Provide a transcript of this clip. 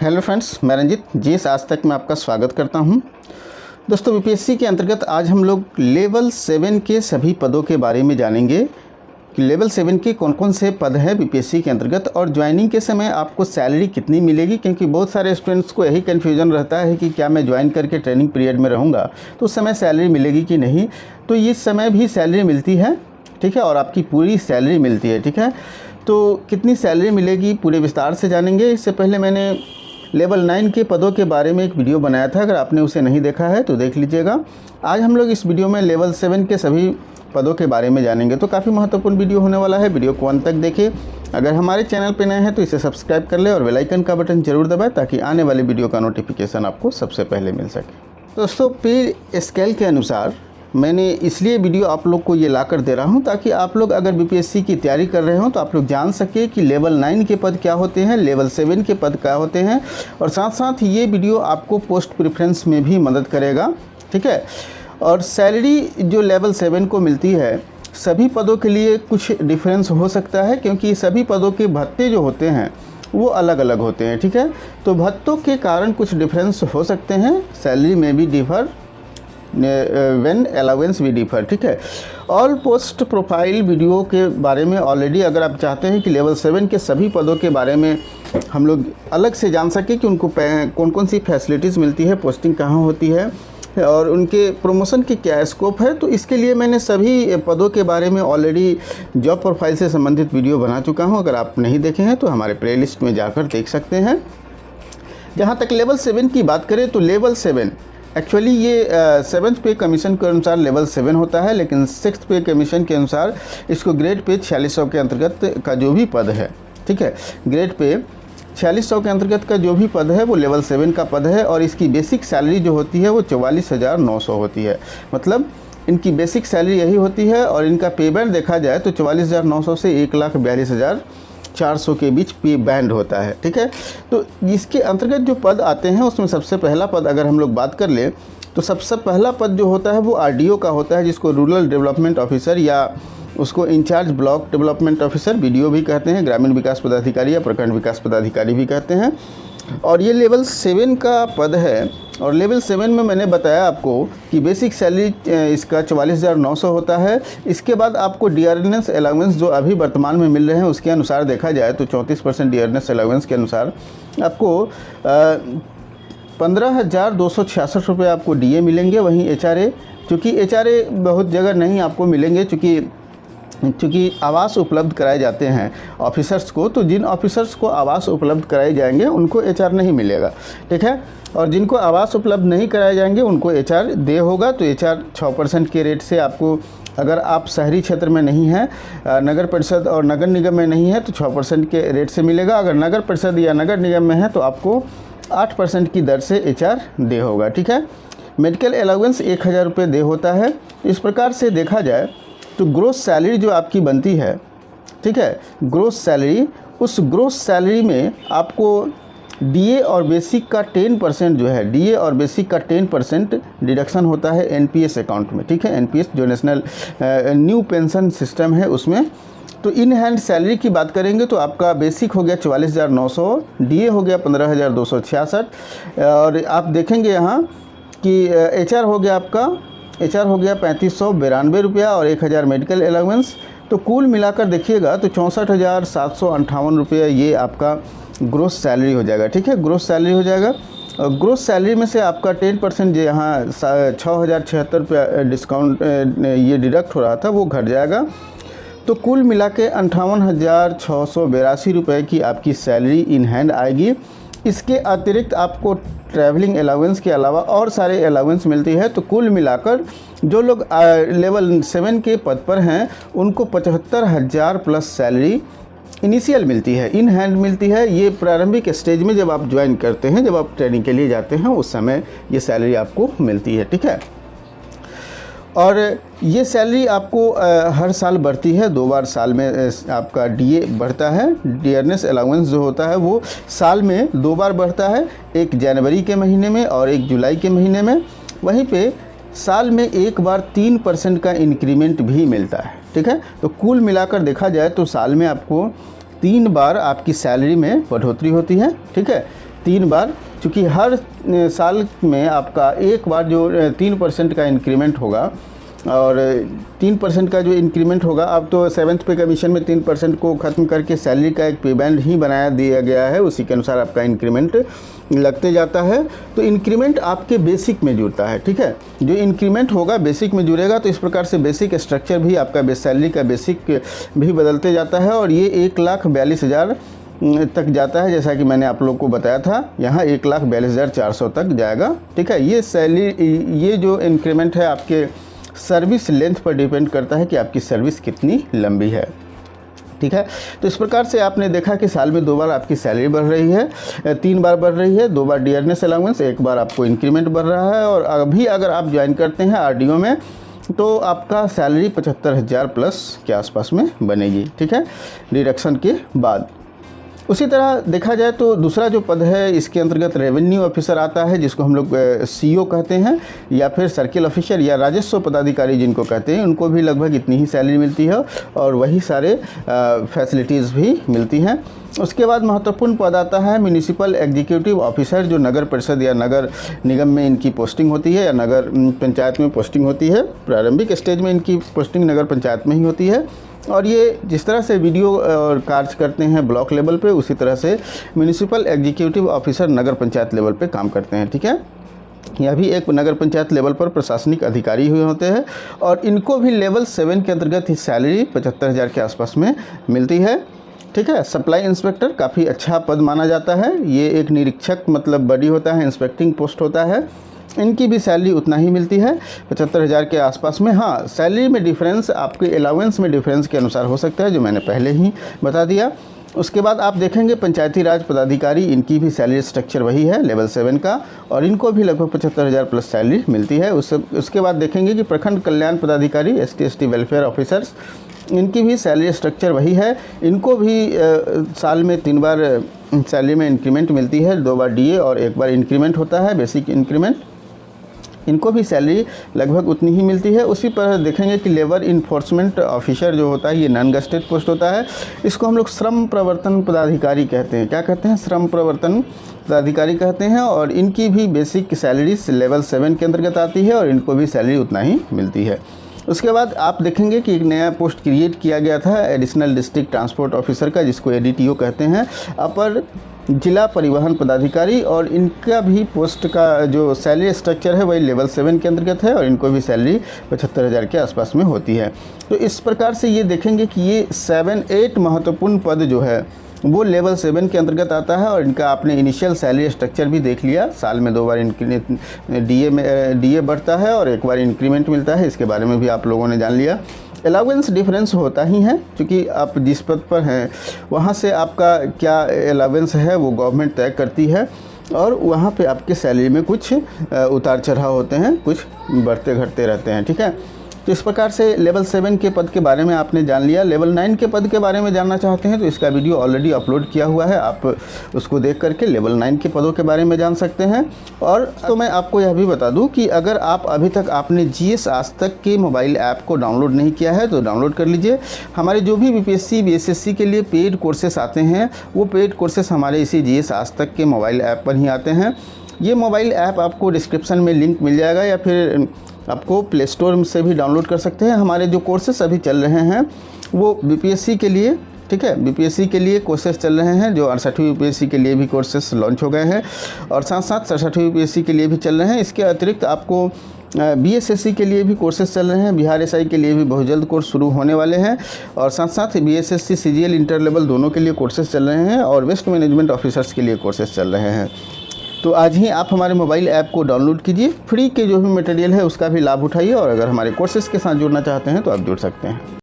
Hello friends, मैं Ranjit GS आज तक में आपका स्वागत करता हूं। दोस्तों, बीपीएससी के अंतर्गत आज हम लोग लेवल 7 के सभी पदों के बारे में जानेंगे कि लेवल 7 के कौन कौन से पद हैं बीपीएससी के अंतर्गत और ज्वाइनिंग के समय आपको सैलरी कितनी मिलेगी, क्योंकि बहुत सारे स्टूडेंट्स को यही कन्फ्यूजन रहता है कि क्या मैं ज्वाइन करके ट्रेनिंग पीरियड में रहूँगा तो उस समय सैलरी मिलेगी कि नहीं। तो इस समय भी सैलरी मिलती है, ठीक है, और आपकी पूरी सैलरी मिलती है, ठीक है। तो कितनी सैलरी मिलेगी पूरे विस्तार से जानेंगे। इससे पहले मैंने लेवल 9 के पदों के बारे में एक वीडियो बनाया था, अगर आपने उसे नहीं देखा है तो देख लीजिएगा। आज हम लोग इस वीडियो में लेवल 7 के सभी पदों के बारे में जानेंगे, तो काफ़ी महत्वपूर्ण वीडियो होने वाला है। वीडियो को अंत तक देखें। अगर हमारे चैनल पर नए हैं तो इसे सब्सक्राइब कर ले और बेल आइकन का बटन जरूर दबाएं ताकि आने वाली वीडियो का नोटिफिकेशन आपको सबसे पहले मिल सके। दोस्तों, पे स्केल के अनुसार मैंने इसलिए वीडियो आप लोग को ये ला कर दे रहा हूँ ताकि आप लोग अगर बीपीएससी की तैयारी कर रहे हो तो आप लोग जान सके कि लेवल 9 के पद क्या होते हैं, लेवल 7 के पद क्या होते हैं, और साथ साथ ये वीडियो आपको पोस्ट प्रेफरेंस में भी मदद करेगा, ठीक है। और सैलरी जो लेवल 7 को मिलती है सभी पदों के लिए कुछ डिफरेंस हो सकता है, क्योंकि सभी पदों के भत्ते जो होते हैं वो अलग अलग होते हैं, ठीक है। तो भत्तों के कारण कुछ डिफरेंस हो सकते हैं, सैलरी में भी डिफर व्हेन अलाउंस भी डिफर, ठीक है। ऑल पोस्ट प्रोफाइल वीडियो के बारे में ऑलरेडी अगर आप चाहते हैं कि लेवल 7 के सभी पदों के बारे में हम लोग अलग से जान सकें कि उनको कौन कौन सी फैसिलिटीज़ मिलती है, पोस्टिंग कहाँ होती है और उनके प्रमोशन की क्या स्कोप है, तो इसके लिए मैंने सभी पदों के बारे में ऑलरेडी जॉब प्रोफाइल से संबंधित वीडियो बना चुका हूँ। अगर आप नहीं देखे हैं तो हमारे प्लेलिस्ट में जाकर देख सकते हैं। जहाँ तक लेवल 7 की बात करें तो लेवल 7 एक्चुअली ये 7th पे कमीशन के अनुसार लेवल 7 होता है, लेकिन 6th पे कमीशन के अनुसार इसको ग्रेड पे 4600 के अंतर्गत का जो भी पद है, ठीक है, ग्रेड पे 4600 के अंतर्गत का जो भी पद है वो लेवल 7 का पद है। और इसकी बेसिक सैलरी जो होती है वो 44,900 होती है, मतलब इनकी बेसिक सैलरी यही होती है। और इनका पे बैंड देखा जाए तो 44,900 से 1,42,400 के बीच पे बैंड होता है, ठीक है। तो इसके अंतर्गत जो पद आते हैं उसमें सबसे पहला पद अगर हम लोग बात कर लें तो सबसे पहला पद जो होता है वो आरडीओ का होता है, जिसको रूरल डेवलपमेंट ऑफिसर या उसको incharge block development officer BDO भी कहते हैं, ग्रामीण विकास पदाधिकारी या प्रखंड विकास पदाधिकारी भी कहते हैं। और ये लेवल 7 का पद है। और लेवल 7 में मैंने बताया आपको कि बेसिक सैलरी इसका 44,900 होता है। इसके बाद आपको डियरनेस अलाउंस जो अभी वर्तमान में मिल रहे हैं उसके अनुसार देखा जाए तो 34% डियरनेस अलाउंस के अनुसार आपको 15,266 रुपये आपको डीए मिलेंगे। वहीं एचआरए, चूँकि एचआरए बहुत जगह नहीं आपको मिलेंगे चूँकि आवास उपलब्ध कराए जाते हैं ऑफिसर्स को, तो जिन ऑफिसर्स को आवास उपलब्ध कराए जाएंगे उनको एचआर नहीं मिलेगा, ठीक है। और जिनको आवास उपलब्ध नहीं कराए जाएंगे उनको एचआर दे होगा। तो एचआर 6% के रेट से आपको, अगर आप शहरी क्षेत्र में नहीं हैं, नगर परिषद और नगर निगम में नहीं है तो 6% के रेट से मिलेगा। अगर नगर परिषद या नगर निगम में है तो आपको 8% की दर से एचआर दे होगा, ठीक है। मेडिकल अलाउंस 1,000 रुपये दे होता है। इस प्रकार से देखा जाए तो ग्रोस सैलरी जो आपकी बनती है, ठीक है, ग्रोस सैलरी, उस ग्रोस सैलरी में आपको डीए और बेसिक का 10% जो है, डीए और बेसिक का 10% डिडक्शन होता है एनपीएस अकाउंट में, ठीक है। एनपीएस जो नेशनल न्यू पेंशन सिस्टम है उसमें। तो इन हैंड सैलरी की बात करेंगे तो आपका बेसिक हो गया 44,900, डीए हो गया 15,266, और आप देखेंगे यहाँ कि एचआर हो गया आपका 3,592 रुपया और 1,000 मेडिकल अलाउंस। तो कुल मिलाकर देखिएगा तो 64,758 रुपये ये आपका ग्रोस सैलरी हो जाएगा, ठीक है, ग्रोस सैलरी हो जाएगा। और ग्रोस सैलरी में से आपका 10% जो यहाँ 6,076 रुपया डिस्काउंट ये डिडक्ट हो रहा था वो घट जाएगा। तो कुल मिला के 58,682 रुपये की आपकी सैलरी इन हैंड आएगी। इसके अतिरिक्त आपको ट्रैवलिंग अलाउंस के अलावा और सारे अलाउंस मिलती है। तो कुल मिलाकर जो लोग लेवल 7 के पद पर हैं उनको 75,000 प्लस सैलरी इनिशियल मिलती है, इन हैंड मिलती है। ये प्रारंभिक स्टेज में जब आप ज्वाइन करते हैं, जब आप ट्रेनिंग के लिए जाते हैं उस समय ये सैलरी आपको मिलती है, ठीक है। और ये सैलरी आपको हर साल बढ़ती है, 2 बार साल में आपका डीए बढ़ता है। डियरनेस अलाउंस जो होता है वो साल में 2 बार बढ़ता है, एक जनवरी के महीने में और एक जुलाई के महीने में। वहीं पे साल में एक बार 3% का इंक्रीमेंट भी मिलता है, ठीक है। तो कुल मिलाकर देखा जाए तो साल में आपको 3 बार आपकी सैलरी में बढ़ोतरी होती है, ठीक है। 3 बार, चूँकि हर साल में आपका एक बार जो 3% का इंक्रीमेंट होगा, और 3% का जो इंक्रीमेंट होगा, अब तो 7th पे कमीशन में 3% को ख़त्म करके सैलरी का एक पे बैंड ही बनाया दिया गया है, उसी के अनुसार आपका इंक्रीमेंट लगते जाता है। तो इंक्रीमेंट आपके बेसिक में जुड़ता है, ठीक है। जो इंक्रीमेंट होगा बेसिक में जुड़ेगा, तो इस प्रकार से बेसिक स्ट्रक्चर भी आपका सैलरी का बेसिक भी बदलते जाता है, और ये 1,42,000 तक जाता है, जैसा कि मैंने आप लोग को बताया था। यहाँ 1,42,400 तक जाएगा, ठीक है। ये सैलरी, ये जो इंक्रीमेंट है आपके सर्विस लेंथ पर डिपेंड करता है कि आपकी सर्विस कितनी लंबी है, ठीक है। तो इस प्रकार से आपने देखा कि साल में 2 बार आपकी सैलरी बढ़ रही है, 3 बार बढ़ रही है, 2 बार डियरनेस अलाउंस, 1 बार आपको इंक्रीमेंट बढ़ रहा है। और अभी अगर आप ज्वाइन करते हैं आरडीओ में तो आपका सैलरी 75,000 प्लस के आसपास में बनेगी, ठीक है, डिडक्शन के बाद। उसी तरह देखा जाए तो दूसरा जो पद है इसके अंतर्गत रेवेन्यू ऑफिसर आता है, जिसको हम लोग सीओ कहते हैं, या फिर सर्किल ऑफिसर या राजस्व पदाधिकारी जिनको कहते हैं। उनको भी लगभग इतनी ही सैलरी मिलती है और वही सारे फैसिलिटीज़ भी मिलती हैं। उसके बाद महत्वपूर्ण पद आता है म्यूनिसिपल एग्जीक्यूटिव ऑफिसर, जो नगर परिषद या नगर निगम में इनकी पोस्टिंग होती है, या नगर पंचायत में पोस्टिंग होती है। प्रारंभिक स्टेज में इनकी पोस्टिंग नगर पंचायत में ही होती है, और ये जिस तरह से वीडियो और कार्य करते हैं ब्लॉक लेवल पे, उसी तरह से म्यूनिसिपल एग्जीक्यूटिव ऑफिसर नगर पंचायत लेवल पे काम करते हैं, ठीक है। यह भी एक नगर पंचायत लेवल पर प्रशासनिक अधिकारी हुए होते हैं, और इनको भी लेवल 7 के अंतर्गत ही सैलरी 75,000 के आसपास में मिलती है, ठीक है। सप्लाई इंस्पेक्टर काफ़ी अच्छा पद माना जाता है। ये एक निरीक्षक मतलब बड़ी होता है, इंस्पेक्टिंग पोस्ट होता है। इनकी भी सैलरी उतना ही मिलती है, 75,000 के आसपास में। हाँ, सैलरी में डिफरेंस आपके अलाउंस में डिफरेंस के अनुसार हो सकता है, जो मैंने पहले ही बता दिया। उसके बाद आप देखेंगे पंचायती राज पदाधिकारी, इनकी भी सैलरी स्ट्रक्चर वही है लेवल 7 का, और इनको भी लगभग 75,000 प्लस सैलरी मिलती है। उसके बाद देखेंगे कि प्रखंड कल्याण पदाधिकारी, ST वेलफेयर ऑफिसर्स, इनकी भी सैलरी स्ट्रक्चर वही है। इनको भी साल में 3 बार सैलरी में इंक्रीमेंट मिलती है, 2 बार DA और 1 बार इंक्रीमेंट होता है, बेसिक इंक्रीमेंट। इनको भी सैलरी लगभग उतनी ही मिलती है। उसी पर देखेंगे कि लेबर इन्फोर्समेंट ऑफिसर जो होता है, ये नॉन गस्टेड पोस्ट होता है। इसको हम लोग श्रम प्रवर्तन पदाधिकारी कहते हैं। क्या कहते हैं? श्रम प्रवर्तन पदाधिकारी कहते हैं। और इनकी भी बेसिक सैलरी लेवल 7 के अंतर्गत आती है, और इनको भी सैलरी उतना ही मिलती है। उसके बाद आप देखेंगे कि एक नया पोस्ट क्रिएट किया गया था एडिशनल डिस्ट्रिक्ट ट्रांसपोर्ट ऑफिसर का, जिसको ADTO कहते हैं, अपर जिला परिवहन पदाधिकारी। और इनका भी पोस्ट का जो सैलरी स्ट्रक्चर है वही लेवल 7 के अंतर्गत है, और इनको भी सैलरी 75,000 के आसपास में होती है। तो इस प्रकार से ये देखेंगे कि ये 7-8 महत्वपूर्ण पद जो है वो लेवल 7 के अंतर्गत आता है। और इनका आपने इनिशियल सैलरी स्ट्रक्चर भी देख लिया। साल में 2 बार DA बढ़ता है और 1 बार इंक्रीमेंट मिलता है, इसके बारे में भी आप लोगों ने जान लिया। अलाउंस डिफरेंस होता ही है, क्योंकि आप जिस पद पर हैं वहाँ से आपका क्या अलाउंस है वो गवर्नमेंट तय करती है, और वहाँ पे आपके सैलरी में कुछ उतार चढ़ाव होते हैं, कुछ बढ़ते घटते रहते हैं, ठीक है। तो इस प्रकार से लेवल 7 के पद के बारे में आपने जान लिया। लेवल 9 के पद के बारे में जानना चाहते हैं तो इसका वीडियो ऑलरेडी अपलोड किया हुआ है, आप उसको देख करके लेवल 9 के पदों के बारे में जान सकते हैं। और तो मैं आपको यह भी बता दूं कि अगर आप अभी तक आपने GS आज तक के मोबाइल ऐप को डाउनलोड नहीं किया है तो डाउनलोड कर लीजिए। हमारे जो भी BPSC BSSC के लिए पेड कोर्सेस आते हैं वो पेड कोर्सेस हमारे इसी GS आज तक के मोबाइल ऐप पर ही आते हैं। ये मोबाइल ऐप आपको डिस्क्रिप्शन में लिंक मिल जाएगा, या फिर आपको प्ले स्टोर से भी डाउनलोड कर सकते हैं। हमारे जो कोर्सेस अभी चल रहे हैं वो BPSC के लिए, ठीक है, BPSC के लिए कोर्सेस चल रहे हैं, जो 68वीं UPSC के लिए भी कोर्सेस लॉन्च हो गए हैं, और साथ साथ 67वीं UPSC के लिए भी चल रहे हैं। इसके अतिरिक्त आपको BSSC के लिए भी कोर्सेस चल रहे हैं। बिहार SI के लिए भी बहुत जल्द कोर्स शुरू होने वाले हैं, और साथ साथ BSSC CGL इंटर लेवल दोनों के लिए कोर्सेस चल रहे हैं, और वेस्ट मैनेजमेंट ऑफिसर्स के लिए कोर्सेस चल रहे हैं। तो आज ही आप हमारे मोबाइल ऐप को डाउनलोड कीजिए। फ्री के जो भी मटेरियल है उसका भी लाभ उठाइए, और अगर हमारे कोर्सेज़ के साथ जुड़ना चाहते हैं तो आप जुड़ सकते हैं।